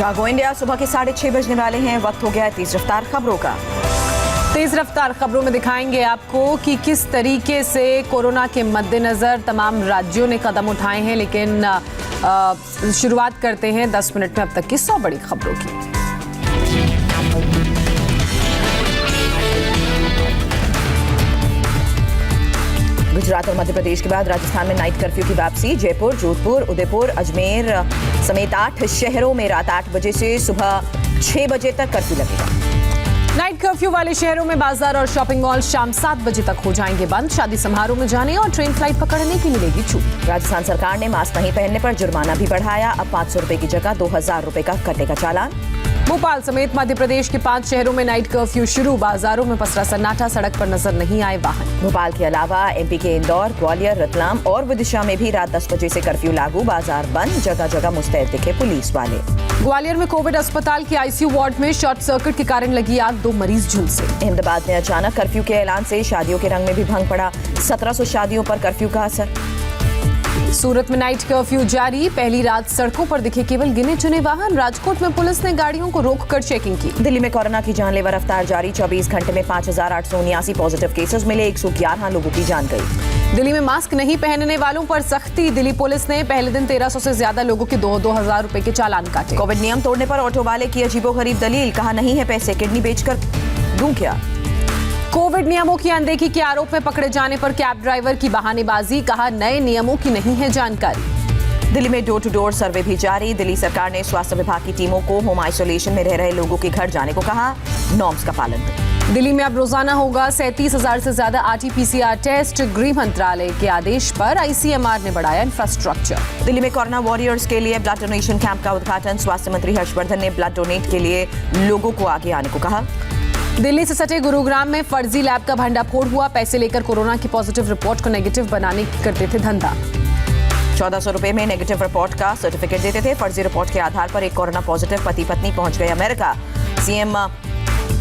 जागो इंडिया सुबह के 6:30 बजने वाले हैं। वक्त हो गया है तेज रफ्तार खबरों का। तेज रफ्तार खबरों में दिखाएंगे आपको कि किस तरीके से कोरोना के मद्देनजर तमाम राज्यों ने कदम उठाए हैं। लेकिन शुरुआत करते हैं 10 मिनट में अब तक की 100 बड़ी खबरों की। गुजरात और मध्य प्रदेश के बाद राजस्थान में नाइट कर्फ्यू की वापसी। जयपुर, जोधपुर, उदयपुर, अजमेर समेत 8 शहरों में रात 8 बजे से सुबह 6 बजे तक कर्फ्यू लगेगा। नाइट कर्फ्यू वाले शहरों में बाजार और शॉपिंग मॉल शाम 7 बजे तक हो जाएंगे बंद। शादी समारोह में जाने और ट्रेन फ्लाइट पकड़ने की मिलेगी छूट। राजस्थान सरकार ने मास्क नहीं पहनने पर जुर्माना भी बढ़ाया। अब 500 रुपए की जगह 2000 रुपए का कटेगा चालान। भोपाल समेत मध्य प्रदेश के 5 शहरों में नाइट कर्फ्यू शुरू। बाजारों में पसरा सन्नाटा, सड़क पर नजर नहीं आए वाहन। भोपाल के अलावा एमपी के इंदौर, ग्वालियर, रतलाम और विदिशा में भी रात 10 बजे से कर्फ्यू लागू। बाजार बंद, जगह जगह मुस्तैद दिखे पुलिस वाले। ग्वालियर में कोविड अस्पताल के आईसीयू वार्ड में शॉर्ट सर्किट के कारण लगी आग, 2 मरीज झुलसे। अहमदाबाद में अचानक कर्फ्यू के ऐलान से शादियों के रंग में भी भंग पड़ा। 1700 शादियों पर कर्फ्यू का असर। सूरत में नाइट कर्फ्यू जारी। पहली रात सड़कों पर दिखे केवल गिने चुने वाहन। राजकोट में पुलिस ने गाड़ियों को रोककर चेकिंग की। दिल्ली में कोरोना की जानलेवा रफ्तार जारी। 24 घंटे में 5879 पॉजिटिव केसेस मिले। 111 लोगों की जान गई। दिल्ली में मास्क नहीं पहनने वालों पर सख्ती। दिल्ली पुलिस ने पहले दिन 1300 से ज्यादा लोगों के 2,000 रुपए के चालान काटे। कोविड नियम तोड़ने पर ऑटो वाले की अजीबोगरीब दलील। कहा नहीं है पैसे, किडनी बेचकर दूं क्या। कोविड नियमों की अनदेखी के आरोप में पकड़े जाने पर कैब ड्राइवर की बहानेबाजी। कहा नए नियमों की नहीं है जानकारी। दिल्ली में डोर टू डोर सर्वे भी जारी। दिल्ली सरकार ने स्वास्थ्य विभाग की टीमों को होम आइसोलेशन में रह रहे लोगों के घर जाने को कहा। नॉर्म्स का पालन करें। दिल्ली में अब रोजाना होगा 37,000 से ज्यादा RT-PCR टेस्ट। गृह मंत्रालय के आदेश पर ICMR ने बढ़ाया इंफ्रास्ट्रक्चर। दिल्ली में कोरोना वॉरियर्स के लिए ब्लड डोनेशन कैंप का उद्घाटन। स्वास्थ्य मंत्री हर्षवर्धन ने ब्लड डोनेट के लिए लोगों को आगे आने को कहा। दिल्ली से सटे गुरुग्राम में फर्जी लैब का भंडाफोड़ हुआ। पैसे लेकर कोरोना की पॉजिटिव रिपोर्ट को नेगेटिव बनाने की करते थे धंधा। 1400 रुपए में नेगेटिव रिपोर्ट का सर्टिफिकेट देते थे। फर्जी रिपोर्ट के आधार पर एक कोरोना पॉजिटिव पति पत्नी पहुंच गए अमेरिका। सीएम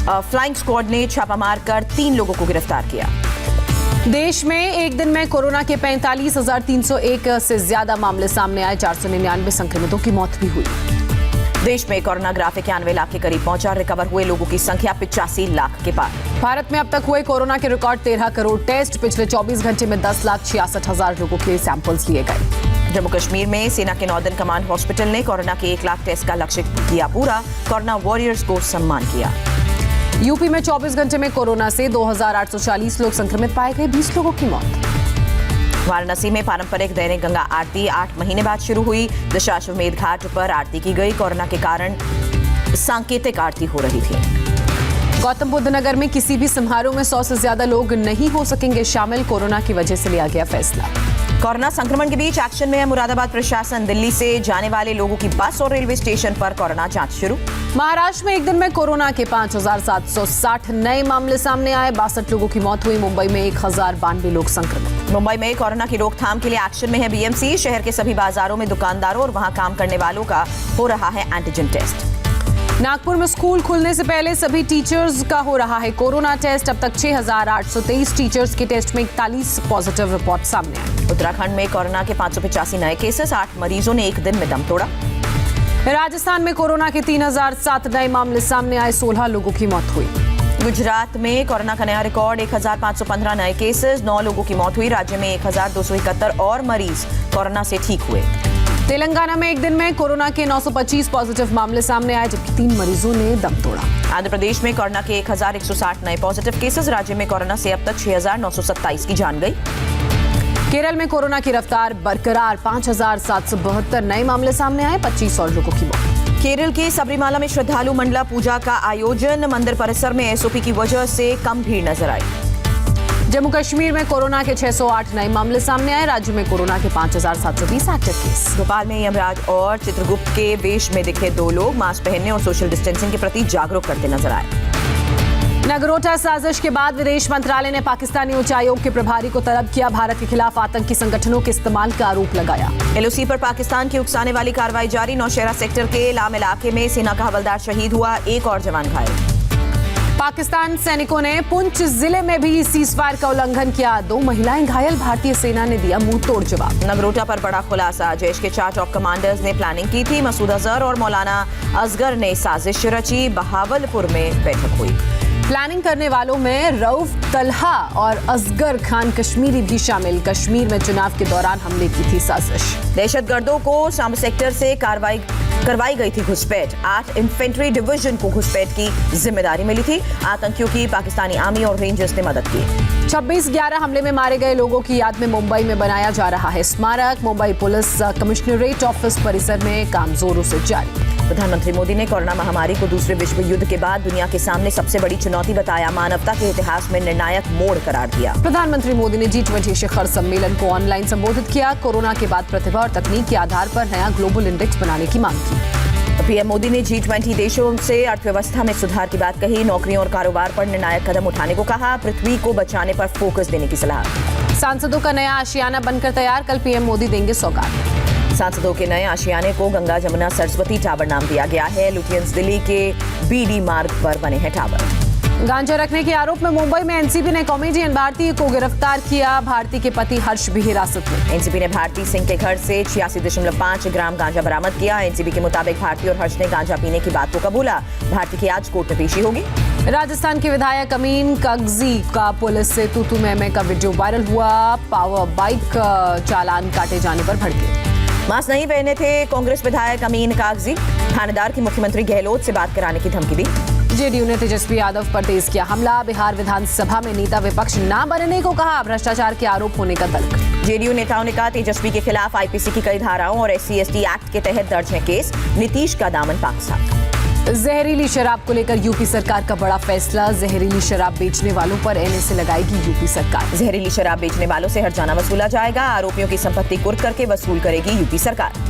फ्लाइंग स्क्वाड ने छापा मारकर 3 लोगों को गिरफ्तार किया। देश में एक दिन में कोरोना के 45,301 से ज्यादा मामले सामने आए। 499 संक्रमितों की मौत भी हुई। देश में कोरोना ग्राफ 91 लाख के करीब पहुंचा। रिकवर हुए लोगों की संख्या 85 लाख के पार। भारत में अब तक हुए कोरोना के रिकॉर्ड 13 करोड़ टेस्ट। पिछले 24 घंटे में 10,66,000 लोगों के सैंपल्स लिए गए। जम्मू कश्मीर में सेना के नॉर्दर्न कमांड हॉस्पिटल ने कोरोना के 1 लाख टेस्ट का लक्ष्य किया पूरा। कोरोना वॉरियर्स को सम्मान किया। यूपी में 24 घंटे में कोरोना से 2,840 लोग संक्रमित पाए गए, 20 लोगों की मौत। वाराणसी में पारंपरिक दैनिक गंगा आरती 8 महीने बाद शुरू हुई। दशाश्वमेध घाट पर आरती की गई। कोरोना के कारण सांकेतिक आरती हो रही थी। गौतम बुद्ध नगर में किसी भी समारोह में 100 से ज्यादा लोग नहीं हो सकेंगे शामिल। कोरोना की वजह से लिया गया फैसला। कोरोना संक्रमण के बीच एक्शन में है मुरादाबाद प्रशासन। दिल्ली से जाने वाले लोगों की बस और रेलवे स्टेशन पर कोरोना जांच शुरू। महाराष्ट्र में एक दिन में कोरोना के 5,760 नए मामले सामने आए। 62 लोगों की मौत हुई। मुंबई में 1,092 लोग संक्रमित। मुंबई में कोरोना की रोकथाम के लिए एक्शन में है BMC। शहर के सभी बाजारों में दुकानदारों और वहां काम करने वालों का हो रहा है एंटीजन टेस्ट। नागपुर में स्कूल खुलने से पहले सभी टीचर्स का हो रहा है कोरोना टेस्ट। अब तक 6,823 टीचर्स के टेस्ट में 41 पॉजिटिव रिपोर्ट सामने आए। उत्तराखंड में कोरोना के 585 नए केसेस। 8 मरीजों ने एक दिन में दम तोड़ा। राजस्थान में कोरोना के 3,007 नए मामले सामने आए। 16 लोगों की मौत हुई। गुजरात में कोरोना का नया रिकॉर्ड 1,515 नए केसेस। 9 लोगों की मौत हुई। राज्य में 1,271 और मरीज कोरोना से ठीक हुए। तेलंगाना में एक दिन में कोरोना के 925 पॉजिटिव मामले सामने आए, जबकि 3 मरीजों ने दम तोड़ा। आंध्र प्रदेश में कोरोना के 1,160 नए पॉजिटिव केसेस। राज्य में कोरोना से अब तक 6,927 की जान गई। केरल में कोरोना की रफ्तार बरकरार। 5,772 नए मामले सामने आए। 25 और लोगों की मौत। केरल के सबरीमाला में श्रद्धालु मंडला पूजा का आयोजन। मंदिर परिसर में SOP की वजह से कम भीड़ नजर आई। जम्मू कश्मीर में कोरोना के 608 नए मामले सामने आए। राज्य में कोरोना के 5,720 एक्टिव केस। भोपाल में यमराज और चित्रगुप्त के वेश में दिखे 2 लोग। मास्क पहनने और सोशल डिस्टेंसिंग के प्रति जागरूक करते नजर आए। नगरोटा साजिश के बाद विदेश मंत्रालय ने पाकिस्तानी उच्चायोग के प्रभारी को तलब किया। भारत के खिलाफ आतंकी संगठनों के इस्तेमाल का आरोप लगाया। LOC पर पाकिस्तान की उकसाने वाली कार्रवाई जारी। नौशहरा सेक्टर के लाम इलाके में सेना का हवलदार शहीद हुआ। 1 और जवान घायल। पाकिस्तान सैनिकों ने पुंछ जिले में भी सीजफायर का उल्लंघन किया। 2 महिलाएं घायल, भारतीय सेना ने दिया मुंह तोड़ जवाब। नगरोटा पर बड़ा खुलासा, जैश के 4 टॉप कमांडर्स ने प्लानिंग की थी। मसूद अजहर और मौलाना असगर ने साजिश रची। बहावलपुर में बैठक हुई। प्लानिंग करने वालों में रऊफ तलहा और असगर खान कश्मीरी भी शामिल। कश्मीर में चुनाव के दौरान हमले की थी साजिश। दहशतगर्दों को सांबा सेक्टर से करवाई गई थी घुसपैठ। 8 इन्फेंट्री डिवीजन को घुसपैठ की जिम्मेदारी मिली थी। आतंकियों की पाकिस्तानी आर्मी और रेंजर्स ने मदद की। 26/11 हमले में मारे गए लोगों की याद में मुंबई में बनाया जा रहा है स्मारक। मुंबई पुलिस कमिश्नरेट ऑफिस परिसर में काम जोरों से जारी। प्रधानमंत्री मोदी ने कोरोना महामारी को दूसरे विश्व युद्ध के बाद दुनिया के सामने सबसे बड़ी चुनौती बताया। मानवता के इतिहास में निर्णायक मोड़ करार दिया। प्रधानमंत्री मोदी ने G20 शिखर सम्मेलन को ऑनलाइन संबोधित किया। कोरोना के बाद प्रतिभा और तकनीक के आधार पर नया ग्लोबल इंडेक्स बनाने की मांग की। पीएम मोदी ने G20 देशों से अर्थव्यवस्था में सुधार की बात कही। नौकरियों और कारोबार पर निर्णायक कदम उठाने को कहा। पृथ्वी को बचाने पर फोकस देने की सलाह। सांसदों का नया आशियाना बनकर तैयार, कल पीएम मोदी देंगे सौगात। सांसदों के नए आशियाने को गंगा जमुना सरस्वती टावर नाम दिया गया है। लुटियंस दिल्ली के बीडी मार्ग पर बने हैं टावर। गांजा रखने के आरोप में मुंबई में एनसीबी ने कॉमेडियन भारती को गिरफ्तार किया। भारती के पति हर्ष भी हिरासत में। एनसीबी ने भारती सिंह के घर से 86.5 ग्राम गांजा बरामद किया। एनसीबी के मुताबिक भारती और हर्ष ने गांजा पीने की बात को कबूला। भारती की आज कोर्ट में पेशी होगी। राजस्थान के विधायक अमीन कागजी का पुलिस से तू मैं का वीडियो वायरल हुआ। पावर बाइक चालान काटे जाने पर भड़के। मास्क नहीं पहने थे कांग्रेस विधायक अमीन कागजी। थानेदार की मुख्यमंत्री गहलोत से बात कराने की धमकी दी। जेडीयू ने तेजस्वी यादव पर तेज किया हमला। बिहार विधानसभा में नेता विपक्ष न बनने को कहा। भ्रष्टाचार के आरोप होने का तर्क। जेडीयू नेताओं ने कहा तेजस्वी के खिलाफ आईपीसी की कई धाराओं और SC/ST एक्ट के तहत दर्ज है केस। नीतीश का दामन पाक साथ। जहरीली शराब को लेकर यूपी सरकार का बड़ा फैसला। जहरीली शराब बेचने वालों पर NSA लगाएगी यूपी सरकार। जहरीली शराब बेचने वालों से हर्जाना वसूला जाएगा। आरोपियों की संपत्ति कुर्क करके वसूल करेगी यूपी सरकार।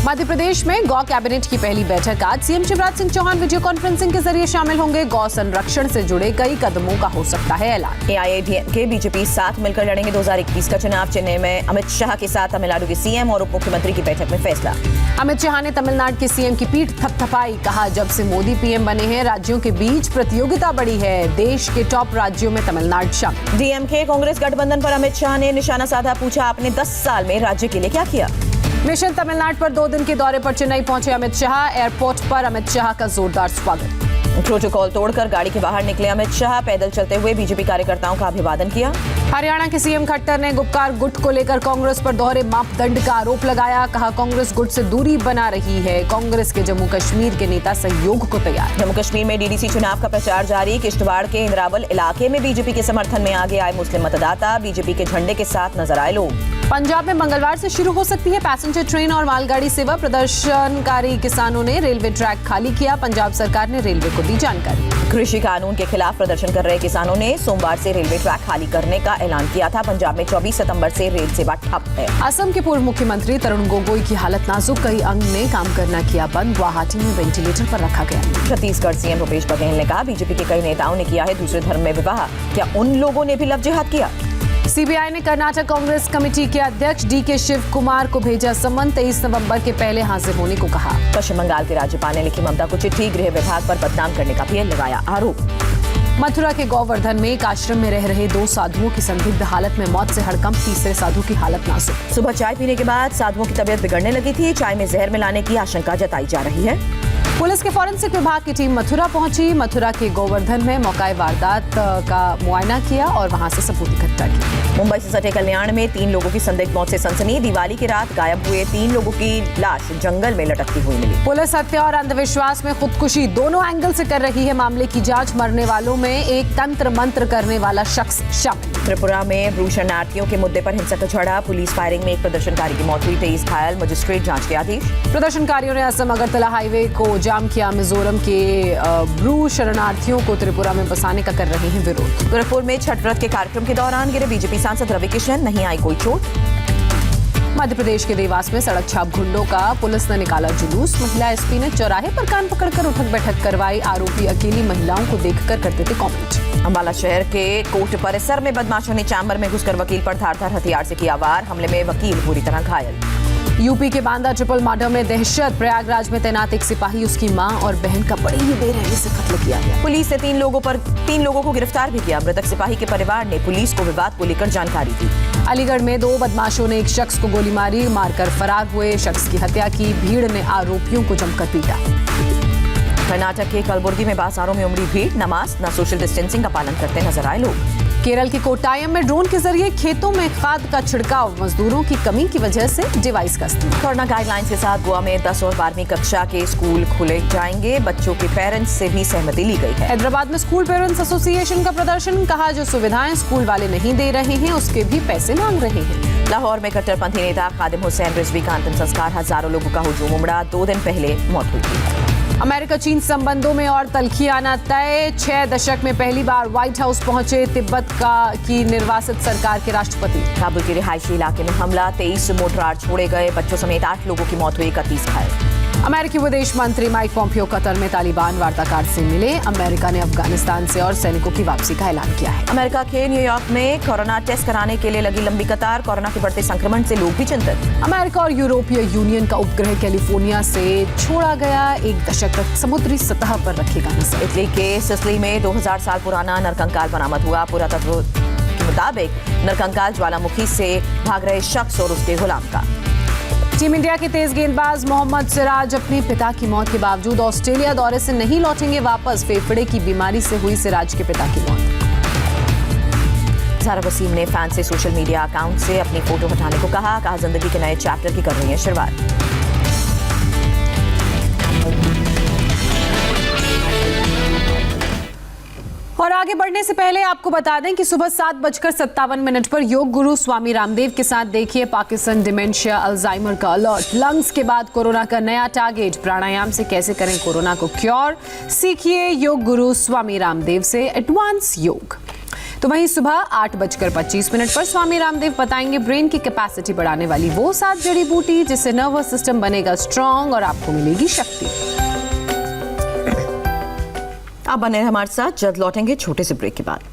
मध्य प्रदेश में गौ कैबिनेट की पहली बैठक आज। CM Shivraj Singh Chouhan video conferencing के जरिए शामिल होंगे। गौ संरक्षण से जुड़े कई कदमों का हो सकता है ऐलान। AIADMK बीजेपी साथ मिलकर लड़ेंगे 2021 का चुनाव। चेन्नई में अमित शाह के साथ तमिलनाडु के सीएम और उप मुख्यमंत्री की बैठक में फैसला। अमित शाह ने तमिलनाडु के सीएम की पीठ थपथपाई। कहा जब से मोदी पीएम बने हैं राज्यों के बीच प्रतियोगिता बढ़ी है। देश के टॉप राज्यों में तमिलनाडु शामिल। DMK कांग्रेस गठबंधन पर अमित शाह ने निशाना साधा। पूछा आपने 10 साल में राज्य के लिए क्या किया। मिशन तमिलनाडु पर 2 दिन के दौरे पर चेन्नई पहुंचे अमित शाह। एयरपोर्ट पर अमित शाह का जोरदार स्वागत। प्रोटोकॉल तोड़कर गाड़ी के बाहर निकले अमित शाह। पैदल चलते हुए बीजेपी कार्यकर्ताओं का अभिवादन किया। हरियाणा के सीएम खट्टर ने गुपकार गुट को लेकर कांग्रेस पर दोहरे मापदंड का आरोप लगाया। कहा कांग्रेस गुट से दूरी बना रही है। कांग्रेस के जम्मू कश्मीर के नेता सहयोग को तैयार। जम्मू कश्मीर में DDC चुनाव का प्रचार जारी। किश्तवाड़ के इंद्रावल इलाके में बीजेपी के समर्थन में आगे आए मुस्लिम मतदाता। बीजेपी के झंडे के साथ नजर आए लोग। पंजाब में मंगलवार से शुरू हो सकती है पैसेंजर ट्रेन और मालगाड़ी सेवा। प्रदर्शनकारी किसानों ने रेलवे ट्रैक खाली किया। पंजाब सरकार ने रेलवे को दी जानकारी। कृषि कानून के खिलाफ प्रदर्शन कर रहे किसानों ने सोमवार से रेलवे ट्रैक खाली करने का ऐलान किया था। पंजाब में 24 सितंबर से रेल सेवा ठप है। असम के पूर्व मुख्यमंत्री तरुण गोगोई की हालत नाजुक। कई अंग ने काम करना किया बंद। गुवाहाटी में वेंटिलेटर पर रखा गया। छत्तीसगढ़ सीएम भूपेश बघेल ने कहा बीजेपी के कई नेताओं ने किया है दूसरे धर्म में विवाह। क्या उन लोगों ने भी लव जिहाद किया। सीबीआई ने कर्नाटक कांग्रेस कमेटी के अध्यक्ष DK शिव कुमार को भेजा सम्मन। 23 नवंबर के पहले हाजिर होने को कहा। पश्चिम बंगाल के राज्यपाल ने लिखी ममता को चिट्ठी। गृह विभाग पर बदनाम करने का भी लगाया आरोप। मथुरा के गोवर्धन में एक आश्रम में रह रहे 2 साधुओं की संदिग्ध हालत में मौत से हड़कंप। तीसरे साधु की हालत नाजुक। सुबह चाय पीने के बाद साधुओं की तबीयत बिगड़ने लगी थी। चाय में जहर मिलाने की आशंका जताई जा रही है। पुलिस के फॉरेंसिक विभाग की टीम मथुरा पहुंची। मथुरा के गोवर्धन में मौका वारदात का मुआयना किया और वहां से सबूत इकट्ठा किया। मुंबई से सटे कल्याण में 3 लोगों की संदिग्ध मौत से सनसनी। दिवाली की रात गायब हुए 3 लोगों की लाश जंगल में लटकती हुई मिली। पुलिस हत्या और अंधविश्वास में खुदकुशी दोनों एंगल से कर रही है मामले की जांच। मरने वालों में एक तंत्र मंत्र करने वाला शख्स शामिल। त्रिपुरा में ब्रू शरणार्थियों के मुद्दे पर हिंसक झड़ा। पुलिस फायरिंग में एक प्रदर्शनकारी की मौत हुई। 23 घायल। मजिस्ट्रेट जांच के आदेश। प्रदर्शनकारियों ने असम अगरतला हाईवे को जाम किया। मिजोरम के ब्रू शरणार्थियों को त्रिपुरा में बसाने का कर रहे हैं विरोध। गोरखपुर में छठ व्रत के कार्यक्रम के दौरान गिरे बीजेपी सांसद रवि किशन। नहीं आई कोई चोट। मध्य प्रदेश के देवास में सड़क छाप गुंडों का पुलिस ने निकाला जुलूस। महिला एसपी ने चौराहे पर कान पकड़कर उठक बैठक करवाई। आरोपी अकेली महिलाओं को देखकर करते थे कमेंट। अम्बाला शहर के कोर्ट परिसर में बदमाशों ने चैम्बर में घुसकर वकील पर धारदार हथियार से किया वार। हमले में वकील बुरी तरह घायल। यूपी के बांदा ट्रिपल मर्डर में दहशत। प्रयागराज में तैनात एक सिपाही, उसकी मां और बहन का बड़ी ही बेरहमी से कत्ल किया गया। पुलिस ने तीन लोगों को गिरफ्तार भी किया। मृतक सिपाही के परिवार ने पुलिस को विवाद को लेकर जानकारी दी। अलीगढ़ में 2 बदमाशों ने एक शख्स को गोली मारी, मारकर फरार हुए। शख्स की हत्या की। भीड़ ने आरोपियों को जमकर पीटा। कर्नाटक के कलबुर्गी में बाजारों में उमड़ी भीड़। नमाज न सोशल डिस्टेंसिंग का पालन करते नजर आए लोग। केरल के कोट्टायम में ड्रोन के जरिए खेतों में खाद का छिड़काव। मजदूरों की कमी की वजह से डिवाइस का इस्तेमाल। कोरोना गाइडलाइंस के साथ गोवा में 10 और 12वीं कक्षा के स्कूल खुले जाएंगे। बच्चों के पेरेंट्स से भी सहमति ली गई है। हैदराबाद में स्कूल पेरेंट्स एसोसिएशन का प्रदर्शन। कहा, जो सुविधाएं स्कूल वाले नहीं दे रहे हैं उसके भी पैसे मांग रहे हैं। लाहौर में कट्टरपंथी नेता खादिम हुसैन रिजवी का अंतिम संस्कार। हजारों लोगों का हुजूम उमड़ा। 2 दिन पहले मौत हुई थी। अमेरिका चीन संबंधों में और तल्खी आना तय। 6 दशक में पहली बार व्हाइट हाउस पहुंचे तिब्बत की निर्वासित सरकार के राष्ट्रपति। काबुल के रिहायशी इलाके में हमला। 23 मोटरार छोड़े गए। बच्चों समेत 8 लोगों की मौत हुई। 31 घायल। अमेरिकी विदेश मंत्री माइक पोम्पियो कतर में तालिबान वार्ताकार से मिले। अमेरिका ने अफगानिस्तान से और सैनिकों की वापसी का ऐलान किया है। अमेरिका के न्यूयॉर्क में कोरोना टेस्ट कराने के लिए लगी लंबी कतार। कोरोना के बढ़ते संक्रमण से लोग भी चिंतित। अमेरिका और यूरोपीय यूनियन का उपग्रह कैलिफोर्निया से छोड़ा गया। 1 दशक तक समुद्री सतह पर रखेगा नजर। इटली के सिसिली में 2000 साल पुराना नरकंकाल बरामद हुआ। पुरातत्व के मुताबिक नरकंकाल ज्वालामुखी से भाग रहे शख्स और उसके गुलाम का। टीम इंडिया के तेज गेंदबाज मोहम्मद सिराज अपने पिता की मौत के बावजूद ऑस्ट्रेलिया दौरे से नहीं लौटेंगे वापस। फेफड़े की बीमारी से हुई सिराज के पिता की मौत। ज़ारा वसीम ने फैन से सोशल मीडिया अकाउंट से अपनी फोटो हटाने को कहा। जिंदगी के नए चैप्टर की कर रही है शुरुआत। और आगे बढ़ने से पहले आपको बता दें कि सुबह 7:57 पर योग गुरु स्वामी रामदेव के साथ देखिए पार्किंसन, डिमेंशिया, अल्जाइमर का अलर्ट। लंग्स के बाद कोरोना का नया टारगेट। प्राणायाम से कैसे करें कोरोना को क्योर, सीखिए योग गुरु स्वामी रामदेव से एडवांस योग। तो वहीं सुबह 8:25 पर स्वामी रामदेव बताएंगे ब्रेन की कैपेसिटी बढ़ाने वाली वो 7 जड़ी बूटी जिससे नर्वस सिस्टम बनेगा स्ट्रांग और आपको मिलेगी शक्ति। आप बने हमारे साथ, जल्द लौटेंगे छोटे से ब्रेक के बाद।